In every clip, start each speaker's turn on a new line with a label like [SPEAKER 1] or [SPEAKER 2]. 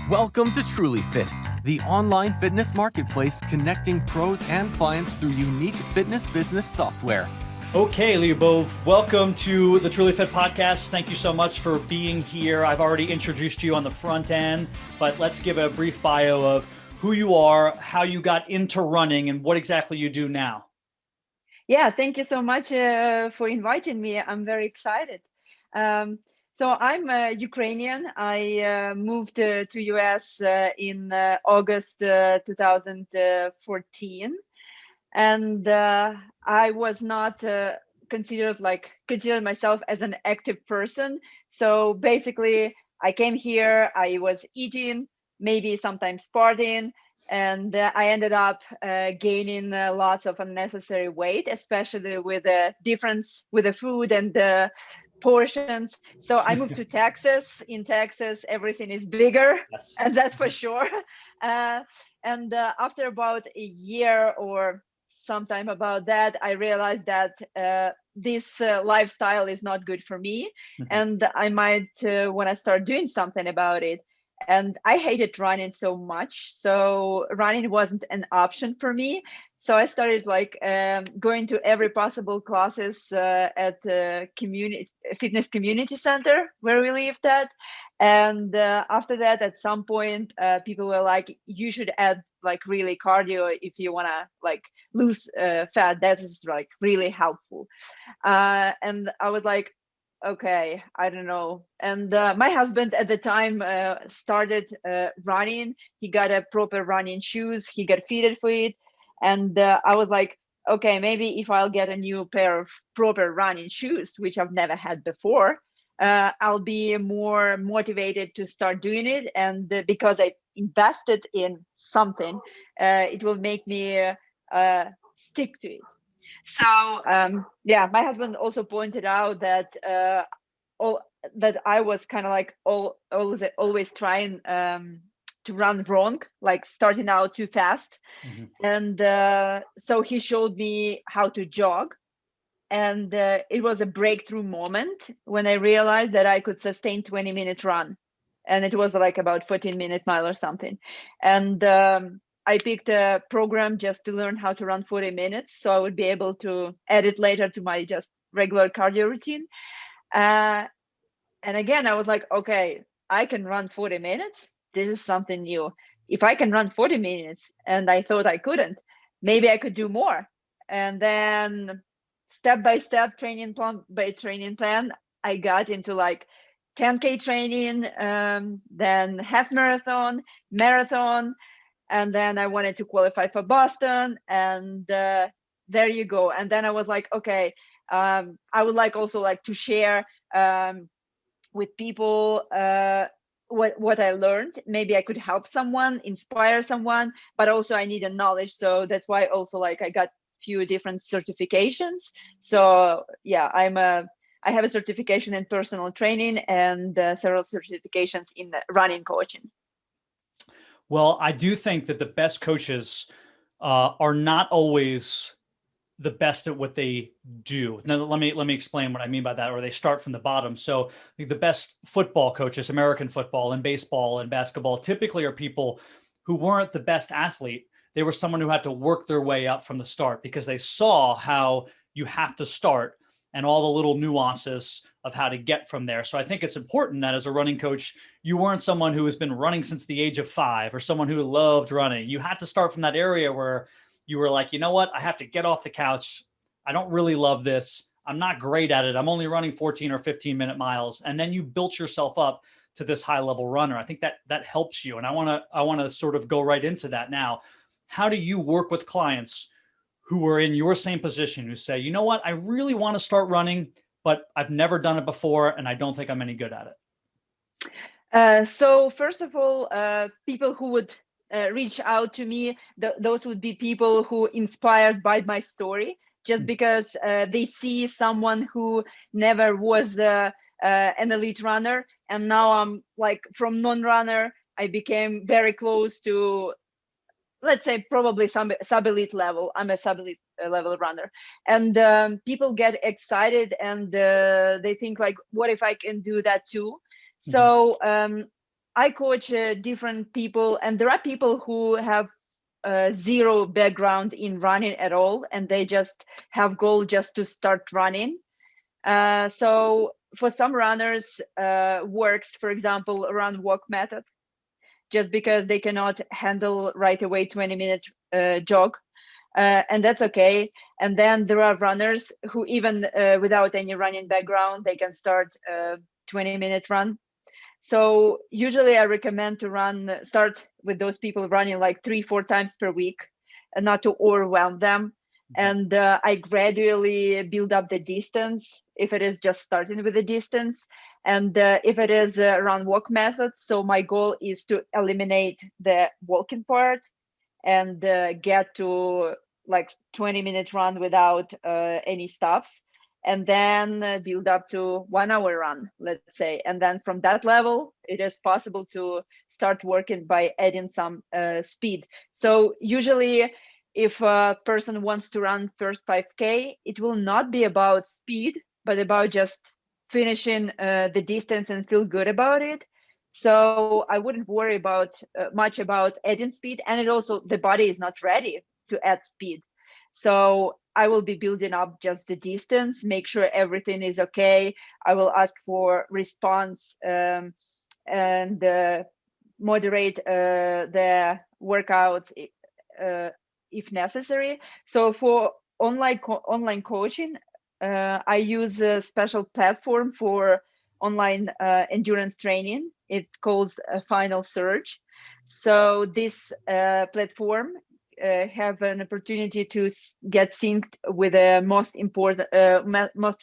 [SPEAKER 1] Welcome to Trulyfit, the online fitness marketplace connecting pros and clients through unique fitness business software.
[SPEAKER 2] Okay, Liubov, welcome to the Trulyfit Podcast. Thank you so much for being here. I've already introduced you on the front end, but let's give a brief bio of who you are, how you got into running, and what exactly you do now.
[SPEAKER 3] Yeah, thank you so much for inviting me. I'm very excited. So I'm Ukrainian. I moved to US in August 2014, and I was not considered myself as an active person. So basically, I came here. I was eating, maybe sometimes partying. And I ended up gaining lots of unnecessary weight, especially with the difference with the food and the portions. So I moved to Texas. In Texas, everything is bigger,
[SPEAKER 2] Yes.
[SPEAKER 3] and that's for sure. And after about a year or sometime about that, I realized that this lifestyle is not good for me, and I might want to start doing something about it. And I hated running so much, so running wasn't an option for me. So I started going to every possible classes at the fitness community center where we lived at. And after that, at some point, people were like, "You should add really cardio if you wanna lose fat. That is really helpful." And I was like, okay, I don't know. And my husband at the time started running. He got a proper running shoes. He got fitted for it. And I was like, okay, maybe if I'll get a new pair of proper running shoes, which I've never had before, I'll be more motivated to start doing it. And because I invested in something, it will make me stick to it. So yeah, my husband also pointed out that that I was kind of always trying to run wrong, like starting out too fast. And so he showed me how to jog. And it was a breakthrough moment when I realized that I could sustain 20-minute run. And it was like about 14-minute mile or something. And I picked a program just to learn how to run 40 minutes. So I would be able to add it later to my just regular cardio routine. And again, I was like, okay, I can run 40 minutes. This is something new. If I can run 40 minutes and I thought I couldn't, maybe I could do more. And then step by step, training plan by training plan, I got into 10K training, then half marathon, marathon. And then I wanted to qualify for Boston, and there you go. And then I was like, okay, I would also to share with people what I learned. Maybe I could help someone, inspire someone, but also I need a knowledge. So that's why also I got few different certifications. So yeah, I have a certification in personal training and several certifications in running coaching.
[SPEAKER 2] Well, I do think that the best coaches are not always the best at what they do. Now, let me explain what I mean by that, or they start from the bottom. So the best football coaches, American football and baseball and basketball, typically are people who weren't the best athlete. They were someone who had to work their way up from the start because they saw how you have to start and all the little nuances of how to get from there. So I think it's important that as a running coach, you weren't someone who has been running since the age of 5 or someone who loved running. You had to start from that area where you were like, you know what, I have to get off the couch. I don't really love this. I'm not great at it. I'm only running 14 or 15-minute miles. And then you built yourself up to this high level runner. I think that helps you. And I want to sort of go right into that now. How do you work with clients who are in your same position, who say, you know what, I really want to start running, but I've never done it before and I don't think I'm any good at
[SPEAKER 3] it? So first of all, people who would reach out to me, those would be people who inspired by my story, just because they see someone who never was an elite runner. And now I'm from non-runner, I became very close to, let's say, probably some sub-elite level. I'm a sub-elite level runner. And people get excited and they think what if I can do that too? So I coach different people, and there are people who have zero background in running at all, and they just have goal just to start running. So for some runners, works, for example, run walk method, just because they cannot handle right away 20-minute jog. And that's okay. And then there are runners who even without any running background, they can start a 20-minute run. So usually I recommend to start with those people running like 3-4 times per week, and not to overwhelm them. And I gradually build up the distance if it is just starting with the distance. And if it is a run walk method, so my goal is to eliminate the walking part and get to like 20-minute run without any stops, and then build up to 1 hour run, let's say. And then from that level, it is possible to start working by adding some speed. So usually if a person wants to run first 5K, it will not be about speed, but about just finishing the distance and feel good about it. So I wouldn't worry about much about adding speed, and it also, the body is not ready to add speed. So I will be building up just the distance, make sure everything is okay. I will ask for response and moderate the workout if necessary. So for online coaching, I use a special platform for online endurance training. It calls Final Surge. So this platform have an opportunity to get synced with the most important, most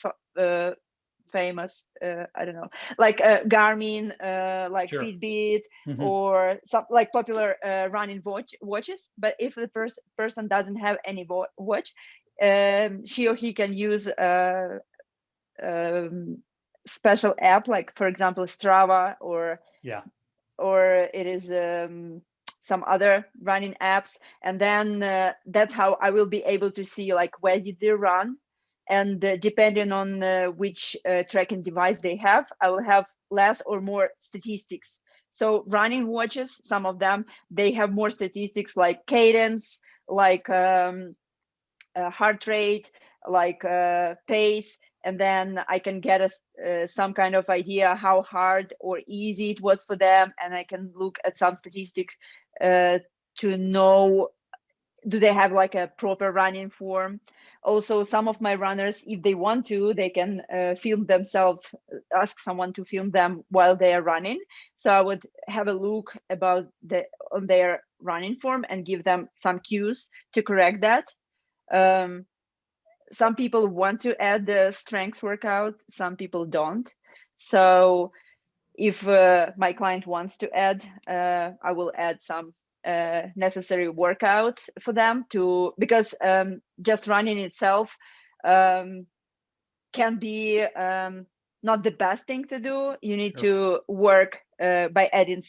[SPEAKER 3] famous, I don't know, like Garmin, like
[SPEAKER 2] Sure.
[SPEAKER 3] Fitbit, or some like popular running watches. But if the person doesn't have any watch, she or he can use a special app, like for example Strava, or it is some other running apps. And then that's how I will be able to see like where did they run, and depending on which tracking device they have, I will have less or more statistics. So running watches, some of them, they have more statistics like cadence, like heart rate, like pace, and then I can get some kind of idea how hard or easy it was for them, and I can look at some statistics to know, do they have like a proper running form. Also, some of my runners, if they want to, they can film themselves, ask someone to film them while they are running. So I would have a look about on their running form and give them some cues to correct that. Some people want to add the strength workout, some people don't. So if my client wants to add, I will add some necessary workouts for them because just running itself can be not the best thing to do. You need to work by adding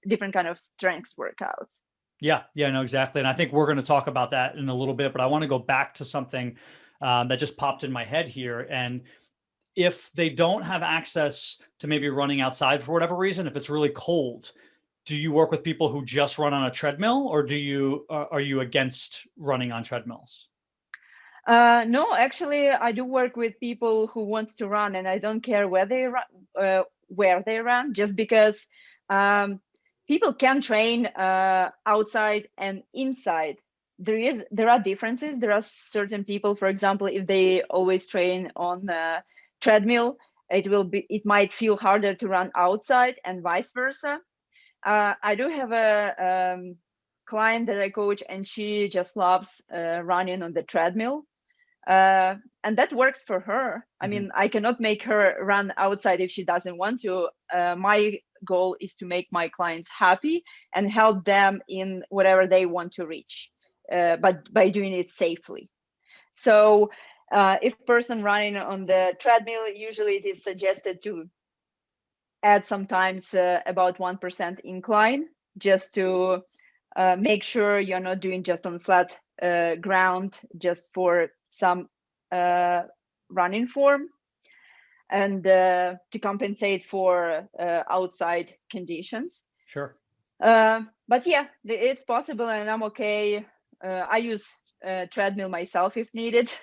[SPEAKER 3] different kind of strengths workouts.
[SPEAKER 2] Yeah, no, exactly. And I think we're going to talk about that in a little bit, but I want to go back to something that just popped in my head here. And if they don't have access to maybe running outside for whatever reason, if it's really cold, do you work with people who just run on a treadmill, or are you against running on treadmills?
[SPEAKER 3] No, actually, I do work with people who wants to run, and I don't care where they run, just because people can train outside and inside. There are differences. There are certain people, for example, if they always train on treadmill, it might feel harder to run outside, and vice versa. I do have a client that I coach, and she just loves running on the treadmill. And that works for her. I mean, I cannot make her run outside if she doesn't want to. My goal is to make my clients happy and help them in whatever they want to reach, but by doing it safely. So if person running on the treadmill, usually it is suggested to add sometimes about 1% incline, just to make sure you're not doing just on flat ground, just for some running form. and to compensate for outside conditions.
[SPEAKER 2] Sure.
[SPEAKER 3] But yeah, it's possible, and I'm okay. I use treadmill myself if needed,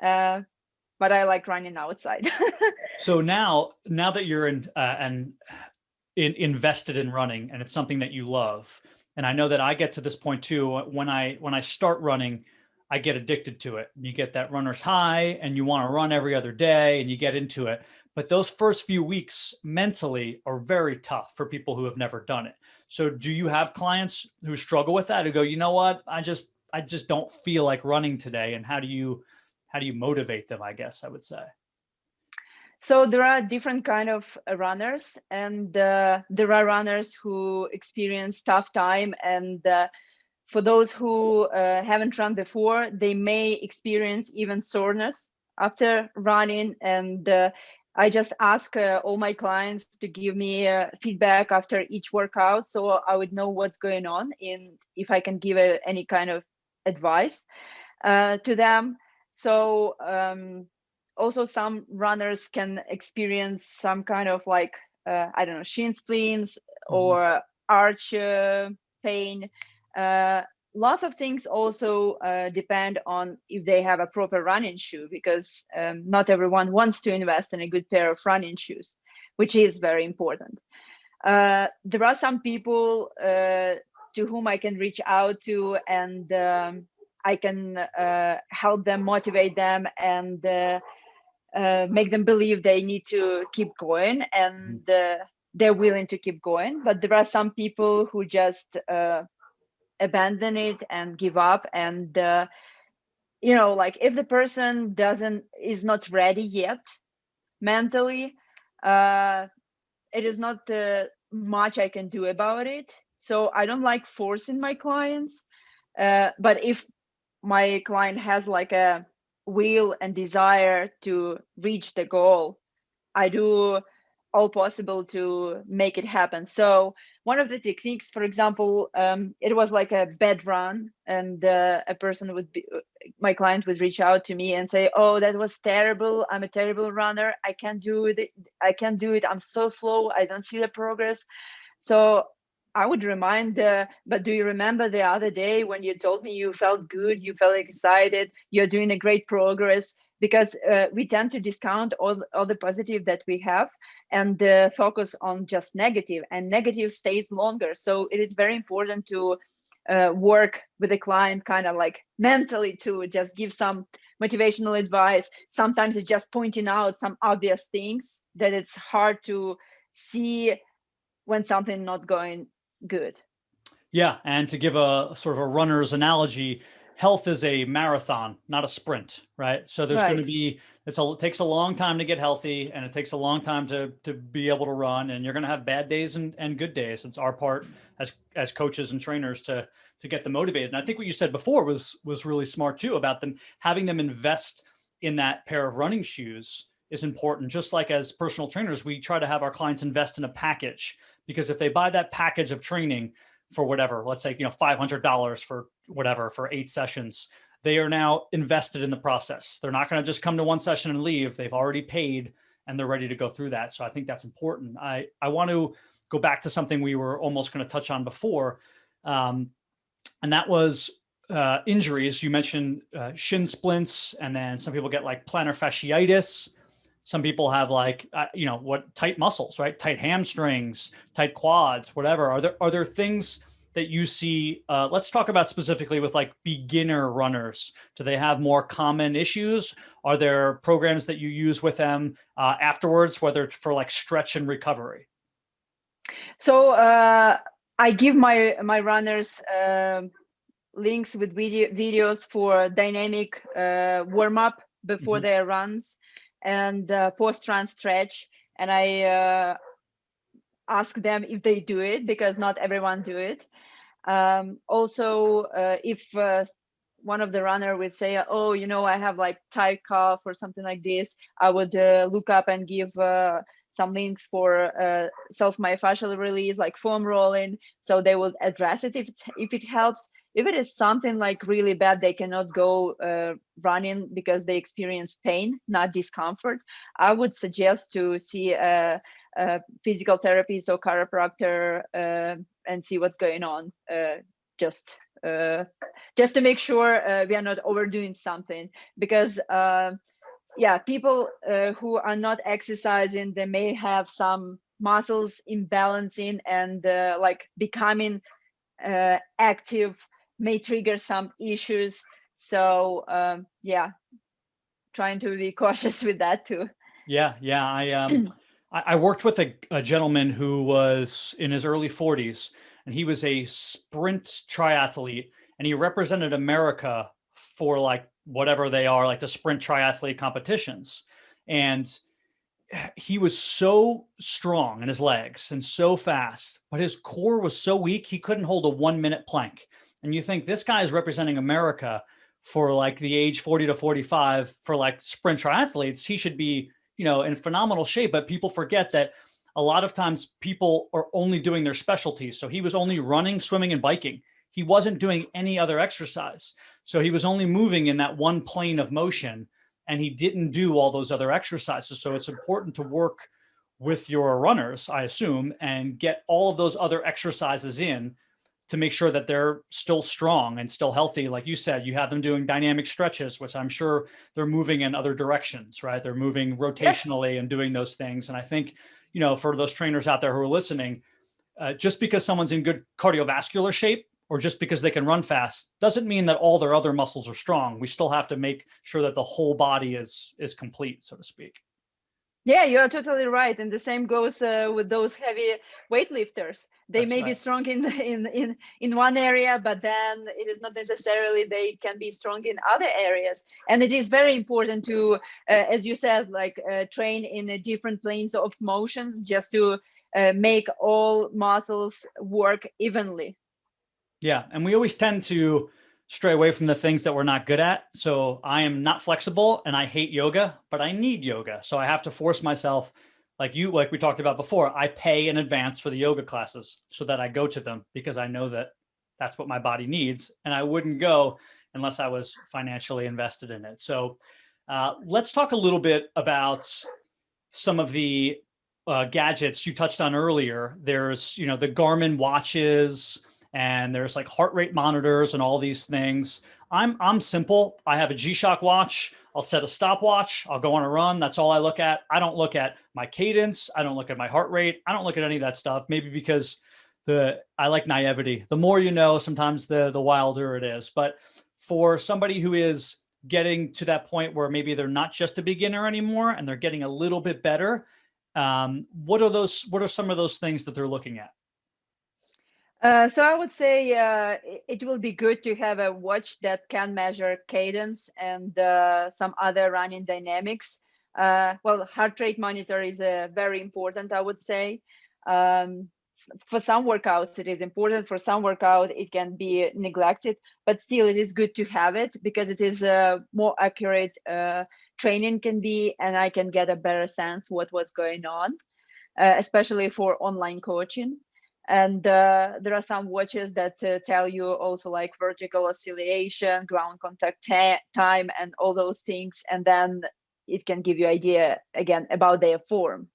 [SPEAKER 3] but I like running outside.
[SPEAKER 2] So now that you're invested in running, and it's something that you love, and I know that I get to this point too. When I start running, I get addicted to it. You get that runner's high, and you want to run every other day, and you get into it. But those first few weeks mentally are very tough for people who have never done it. So do you have clients who struggle with that, who go, you know what, I just don't feel like running today? And how do you motivate them, I guess I would say?
[SPEAKER 3] So there are different kind of runners, and there are runners who experience tough time, and for those who haven't run before, they may experience even soreness after running. And I just ask all my clients to give me feedback after each workout, so I would know what's going on and if I can give any kind of advice to them. So also some runners can experience some kind of like I don't know, shin splints or arch pain. Lots of things also depend on if they have a proper running shoe, because not everyone wants to invest in a good pair of running shoes, which is very important. There are some people to whom I can reach out to, and I can help them, motivate them, and make them believe they need to keep going, and they're willing to keep going. But there are some people who just abandon it and give up, and like if the person is not ready yet mentally, it is not much I can do about it. So I don't like forcing my clients, but if my client has like a will and desire to reach the goal, I do all possible to make it happen. So one of the techniques, for example, it was like a bad run, and my client would reach out to me and say, "Oh, that was terrible. I'm a terrible runner. I can't do it. I can't do it. I'm so slow. I don't see the progress." So I would remind, but do you remember the other day when you told me you felt good, you felt excited, you're doing a great progress? Because we tend to discount all the positive that we have and focus on just negative, and negative stays longer. So it is very important to work with the client kind of like mentally, to just give some motivational advice. Sometimes it's just pointing out some obvious things that it's hard to see when something not going good.
[SPEAKER 2] Yeah, and to give a sort of a runner's analogy, health is a marathon, not a sprint, right? So there's going to be, it takes a long time to get healthy, and it takes a long time to be able to run, and you're going to have bad days and good days. It's our part as coaches and trainers to get them motivated. And I think what you said before was really smart too, about having them invest in that pair of running shoes is important. Just like as personal trainers, we try to have our clients invest in a package, because if they buy that package of training for whatever, let's say, $500 for whatever, for 8 sessions, they are now invested in the process. They're not going to just come to one session and leave. They've already paid and they're ready to go through that. So I think that's important. I want to go back to something we were almost going to touch on before. And that was injuries. You mentioned shin splints, and then some people get like plantar fasciitis. Some people have like, tight muscles, right? Tight hamstrings, tight quads, whatever. Are there things that you see? Let's talk about specifically with like beginner runners. Do they have more common issues? Are there programs that you use with them afterwards, whether it's for like stretch and recovery?
[SPEAKER 3] So I give my runners links with videos for dynamic warm up before their runs, and post-run stretch, and I ask them if they do it, because not everyone do it. Also, if one of the runner would say, I have like tight calf or something like this, I would look up and give some links for self-myofascial release, like foam rolling. So they will address it if it helps. If it is something like really bad, they cannot go running because they experience pain, not discomfort, I would suggest to see a physical therapist or chiropractor and see what's going on. Just to make sure we are not overdoing something, because people who are not exercising, they may have some muscles imbalancing, and like becoming active may trigger some issues. So trying to be cautious with that too.
[SPEAKER 2] I worked with a gentleman who was in his early 40s, and he was a sprint triathlete, and he represented America for like whatever they are, like the sprint triathlete competitions. And he was so strong in his legs and so fast, but his core was so weak, he couldn't hold a 1 minute plank. And you think this guy is representing America for like the age 40 to 45 for like sprint triathletes. He should be, in phenomenal shape, but people forget that a lot of times people are only doing their specialties. So he was only running, swimming, and biking. He wasn't doing any other exercise. So he was only moving in that one plane of motion, and he didn't do all those other exercises. So it's important to work with your runners, I assume, and get all of those other exercises in to make sure that they're still strong and still healthy. Like you said, you have them doing dynamic stretches, which I'm sure they're moving in other directions, right? They're moving rotationally and doing those things. And I think, for those trainers out there who are listening, just because someone's in good cardiovascular shape or just because they can run fast doesn't mean that all their other muscles are strong. We still have to make sure that the whole body is complete, so to speak.
[SPEAKER 3] Yeah, you're totally right, and the same goes with those heavy weightlifters. They may be strong in one area, but then it is not necessarily they can be strong in other areas. And it is very important to, as you said, like train in different planes of motions, just to make all muscles work evenly.
[SPEAKER 2] Yeah, and we always tend to stray away from the things that we're not good at. So I am not flexible and I hate yoga, but I need yoga. So I have to force myself, like we talked about before, I pay in advance for the yoga classes so that I go to them because I know that that's what my body needs. And I wouldn't go unless I was financially invested in it. So let's talk a little bit about some of the gadgets you touched on earlier. There's, the Garmin watches, and there's like heart rate monitors and all these things. I'm simple. I have a G-Shock watch. I'll set a stopwatch. I'll go on a run. That's all I look at. I don't look at my cadence. I don't look at my heart rate. I don't look at any of that stuff. Maybe because I like naivety. The more you know, sometimes the wilder it is. But for somebody who is getting to that point where maybe they're not just a beginner anymore and they're getting a little bit better, what are some of those things that they're looking at?
[SPEAKER 3] So I would say it will be good to have a watch that can measure cadence and some other running dynamics. Heart rate monitor is very important, I would say. For some workouts, it is important. For some workout, it can be neglected, but still it is good to have it because it is more accurate training can be, and I can get a better sense what was going on, especially for online coaching. And there are some watches that tell you also like vertical oscillation, ground contact time, and all those things. And then it can give you idea again about their form.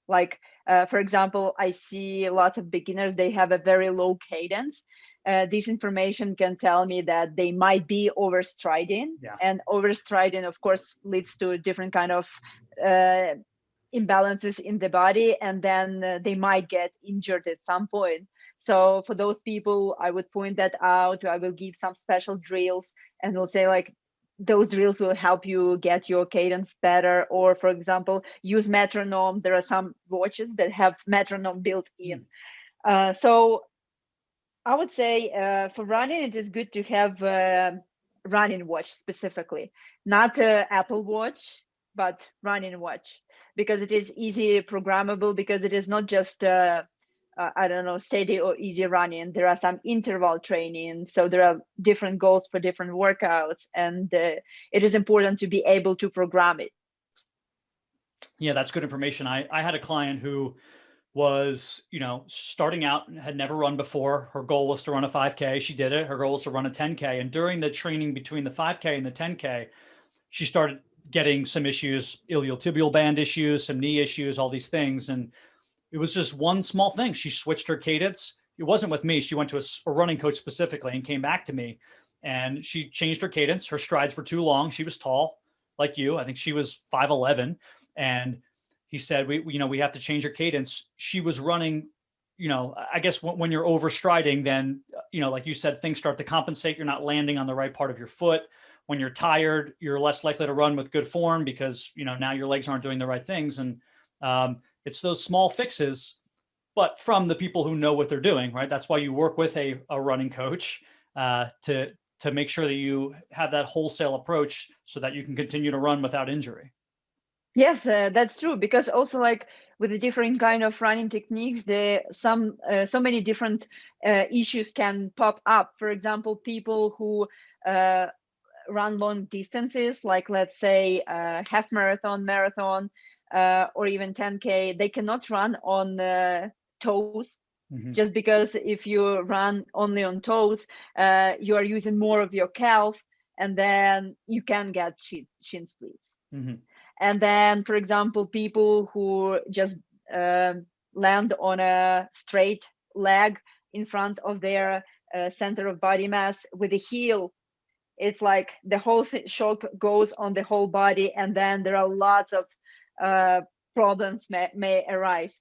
[SPEAKER 3] Like, for example, I see lots of beginners, they have a very low cadence. This information can tell me that they might be overstriding. Yeah. And overstriding, of course, leads to different kind of imbalances in the body, and then they might get injured at some point. So for those people, I would point that out. I will give some special drills and will say like, those drills will help you get your cadence better. Or for example, use metronome. There are some watches that have metronome built in. So I would say for running, it is good to have a running watch specifically, not Apple Watch, but running watch, because it is easy programmable, because it is not just steady or easy running. There are some interval training, so there are different goals for different workouts, and it is important to be able to program it.
[SPEAKER 2] Yeah, that's good information. I had a client who was, starting out and had never run before. Her goal was to run a 5K. She did it. Her goal was to run a 10K. And during the training between the 5K and the 10K, she started getting some issues, iliotibial band issues, some knee issues, all these things. And it was just one small thing. She switched her cadence. It wasn't with me. She went to a running coach specifically and came back to me, and she changed her cadence. Her strides were too long. She was tall like you. I think she was 5'11", and he said, we have to change her cadence. She was running, I guess when you're overstriding, then, like you said, things start to compensate. You're not landing on the right part of your foot. When you're tired, you're less likely to run with good form because, now your legs aren't doing the right things. And it's those small fixes, but from the people who know what they're doing, right? That's why you work with a running coach to make sure that you have that wholesale approach so that you can continue to run without injury.
[SPEAKER 3] Yes, that's true. Because also, like with the different kind of running techniques, so many different issues can pop up. For example, people who run long distances, like let's say half marathon, marathon, or even 10K, they cannot run on toes. Just because if you run only on toes, you are using more of your calf, and then you can get shin splits. And then, for example, people who just land on a straight leg in front of their center of body mass with the heel, it's like the whole shock goes on the whole body, and then there are lots of problems may arise.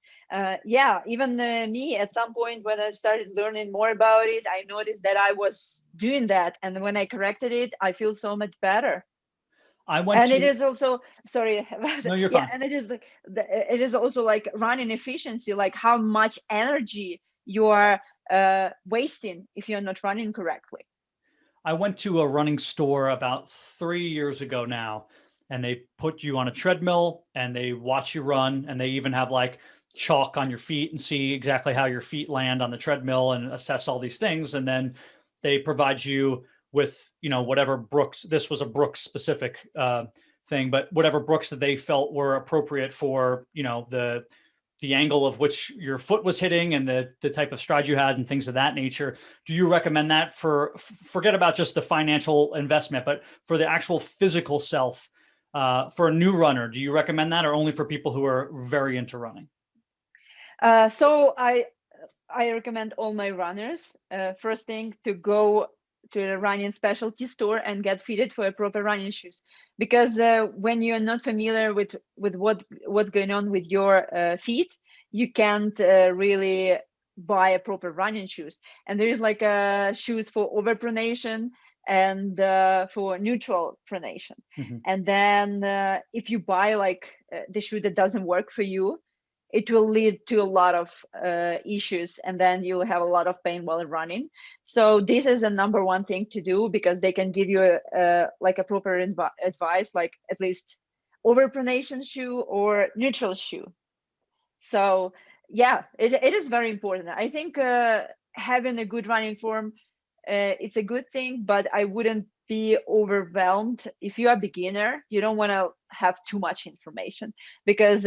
[SPEAKER 3] Even me, at some point when I started learning more about it, I noticed that I was doing that, and when I corrected it, I feel so much better. It is also, sorry,
[SPEAKER 2] no, you're fine.
[SPEAKER 3] And it is also like running efficiency, like how much energy you are wasting if you're not running correctly.
[SPEAKER 2] I went to a running store about 3 years ago now, and they put you on a treadmill and they watch you run, and they even have like chalk on your feet and see exactly how your feet land on the treadmill and assess all these things. And then they provide you with, whatever Brooks, this was a Brooks specific thing, but whatever Brooks that they felt were appropriate for, the angle of which your foot was hitting and the type of stride you had and things of that nature. Do you recommend that forget about just the financial investment, but for the actual physical self, for a new runner, do you recommend that, or only for people who are very into running?
[SPEAKER 3] So I recommend all my runners, first thing, to go to a running specialty store and get fitted for a proper running shoes, because when you're not familiar with what's going on with your feet, you can't really buy a proper running shoes. And there is like shoes for overpronation and for neutral pronation. And then if you buy like the shoe that doesn't work for you, it will lead to a lot of issues, and then you'll have a lot of pain while running. So this is a number one thing to do, because they can give you like a proper advice, like at least overpronation shoe or neutral shoe. So yeah, it is very important. I think having a good running form, it's a good thing, but I wouldn't be overwhelmed. If you are a beginner, you don't want to have too much information, because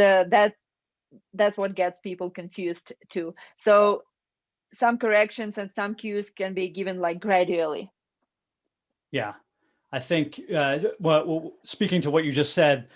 [SPEAKER 3] that's what gets people confused too. So some corrections and some cues can be given like gradually.
[SPEAKER 2] Yeah, I think, well, speaking to what you just said,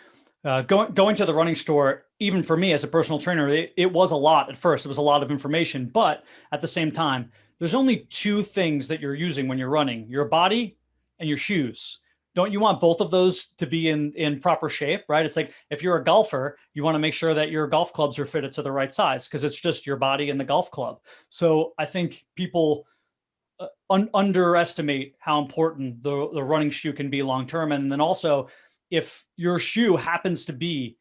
[SPEAKER 2] going to the running store, even for me as a personal trainer, it was a lot at first. It was a lot of information, but at the same time, there's only two things that you're using when you're running: your body and your shoes. Don't you want both of those to be in proper shape, right? It's like if you're a golfer, you want to make sure that your golf clubs are fitted to the right size, because it's just your body and the golf club. So I think people underestimate how important the running shoe can be long-term. And then also, if your shoe happens to be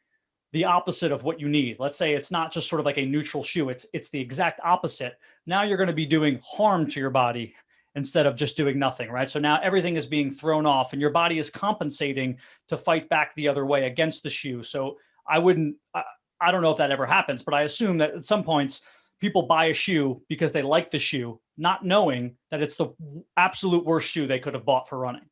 [SPEAKER 2] the opposite of what you need, let's say it's not just sort of like a neutral shoe, it's the exact opposite. Now you're going to be doing harm to your body instead of just doing nothing, right? So now everything is being thrown off, and your body is compensating to fight back the other way against the shoe. So I don't know if that ever happens, but I assume that at some points people buy a shoe because they like the shoe, not knowing that it's the absolute worst shoe they could have bought for running.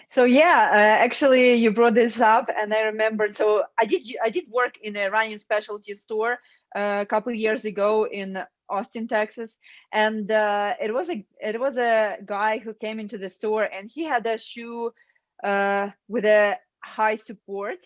[SPEAKER 3] So yeah, actually, you brought this up, and I remembered. So I did work in a running specialty store a couple of years ago in Austin, Texas, and it was a guy who came into the store, and he had a shoe with a high support,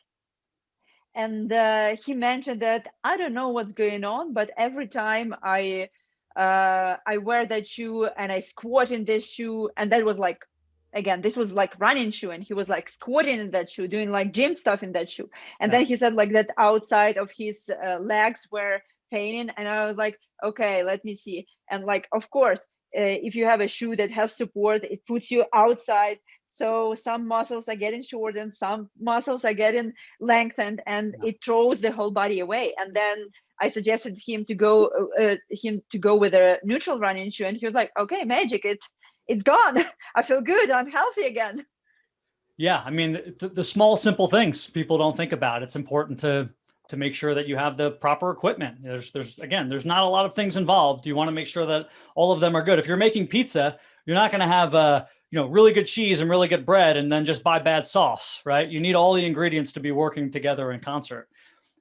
[SPEAKER 3] and he mentioned that I don't know what's going on, but every time I wear that shoe and I squat in this shoe, and that was like, again, this was like running shoe, and he was like squatting in that shoe, doing like gym stuff in that shoe, and
[SPEAKER 2] Yeah.
[SPEAKER 3] then he said like that outside of his legs were paining, and I was like, okay, let me see, and like of course. If you have a shoe that has support, it puts you outside. So some muscles are getting shortened, some muscles are getting lengthened, and
[SPEAKER 2] Yeah.
[SPEAKER 3] it throws the whole body away. And then I suggested him to go with a neutral running shoe, and he was like, okay, magic, it's gone. I feel good, I'm healthy again.
[SPEAKER 2] Yeah, I mean, the small, simple things people don't think about. It's important to make sure that you have the proper equipment. There's not a lot of things involved. You want to make sure that all of them are good. If you're making pizza, you're not going to have really good cheese and really good bread and then just buy bad sauce, right? You need all the ingredients to be working together in concert.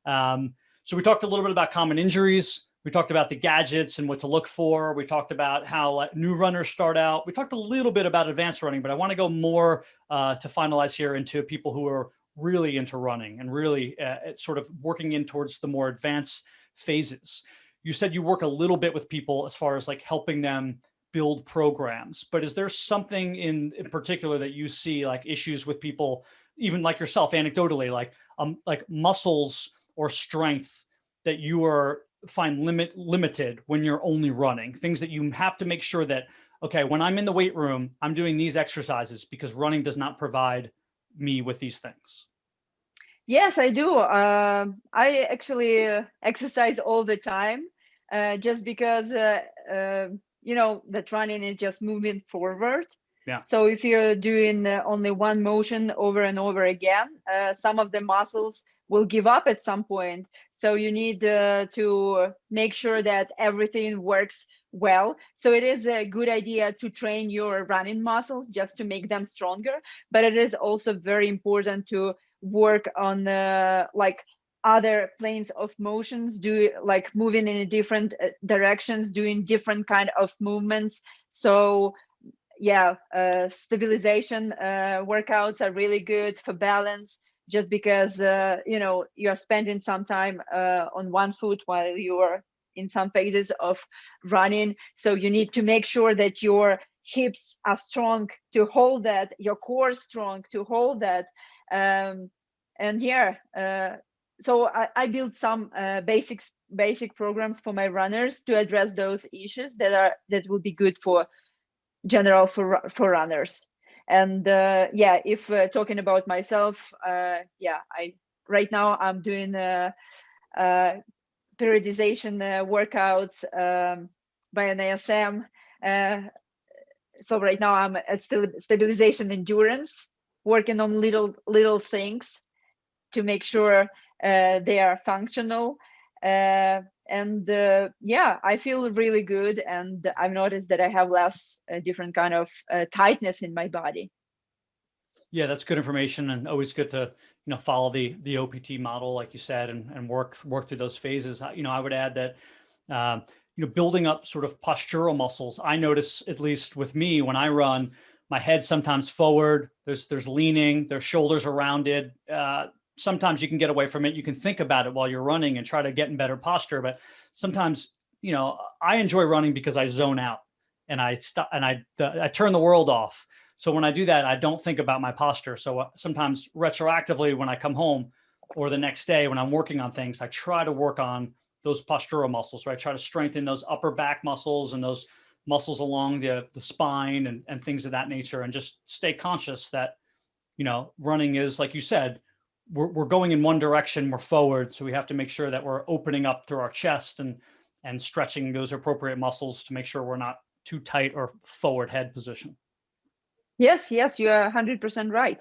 [SPEAKER 2] So we talked a little bit about common injuries. We talked about the gadgets and what to look for. We talked about how new runners start out. We talked a little bit about advanced running, but I want to go more to finalize here into people who are really into running and really sort of working in towards the more advanced phases. You said you work a little bit with people as far as like helping them build programs, but is there something in particular that you see like issues with people, even like yourself anecdotally, like muscles or strength that you find limited when you're only running, things that you have to make sure that, okay, when I'm in the weight room, I'm doing these exercises because running does not provide me with these things?
[SPEAKER 3] Yes, I do. I actually exercise all the time, just because that running is just moving forward.
[SPEAKER 2] Yeah.
[SPEAKER 3] So if you're doing only one motion over and over again, some of the muscles will give up at some point. So you need to make sure that everything works well. So it is a good idea to train your running muscles just to make them stronger. But it is also very important to work on like other planes of motions, do like moving in different directions, doing different kind of movements. So yeah, stabilization workouts are really good for balance, just because you're spending some time on one foot while you're in some phases of running. So you need to make sure that your hips are strong to hold that, your core strong to hold that. And yeah, so I built some basic programs for my runners to address those issues that will be good for for runners. And yeah, if talking about myself, yeah, I right now I'm doing periodization workouts by an NASM. So right now I'm at stabilization endurance, working on little things to make sure they are functional. And yeah, I feel really good, and I've noticed that I have less different kind of tightness in my body.
[SPEAKER 2] Yeah, that's good information, and always good to follow the OPT model, like you said, and work through those phases. I would add that building up sort of postural muscles. I notice, at least with me, when I run, my head sometimes forward. There's leaning. There's shoulders are rounded. Sometimes you can get away from it. You can think about it while you're running and try to get in better posture. But sometimes, I enjoy running because I zone out and I stop and I turn the world off. So when I do that, I don't think about my posture. So sometimes retroactively, when I come home or the next day when I'm working on things, I try to work on those postural muscles, right? Try to strengthen those upper back muscles and those muscles along the spine and things of that nature, and just stay conscious that, running is, like you said, we're going in one direction, we're forward. So we have to make sure that we're opening up through our chest and stretching those appropriate muscles to make sure we're not too tight or forward head position.
[SPEAKER 3] Yes, you are 100% right.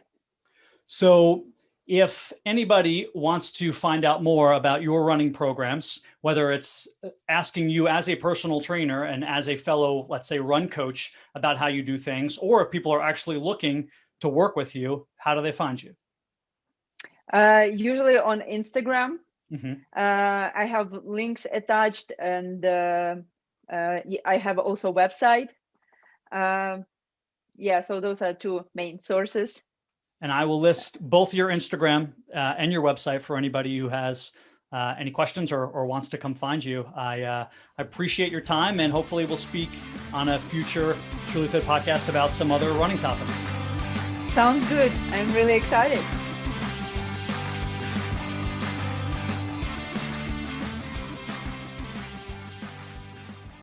[SPEAKER 2] So if anybody wants to find out more about your running programs, whether it's asking you as a personal trainer and as a fellow, let's say, run coach about how you do things, or if people are actually looking to work with you, how do they find you?
[SPEAKER 3] Usually on Instagram.
[SPEAKER 2] Mm-hmm.
[SPEAKER 3] I have links attached, and I have also website. So those are two main sources.
[SPEAKER 2] And I will list both your Instagram and your website for anybody who has any questions or wants to come find you. I appreciate your time, and hopefully we'll speak on a future Trulyfit podcast about some other running topic.
[SPEAKER 3] Sounds good. I'm really excited.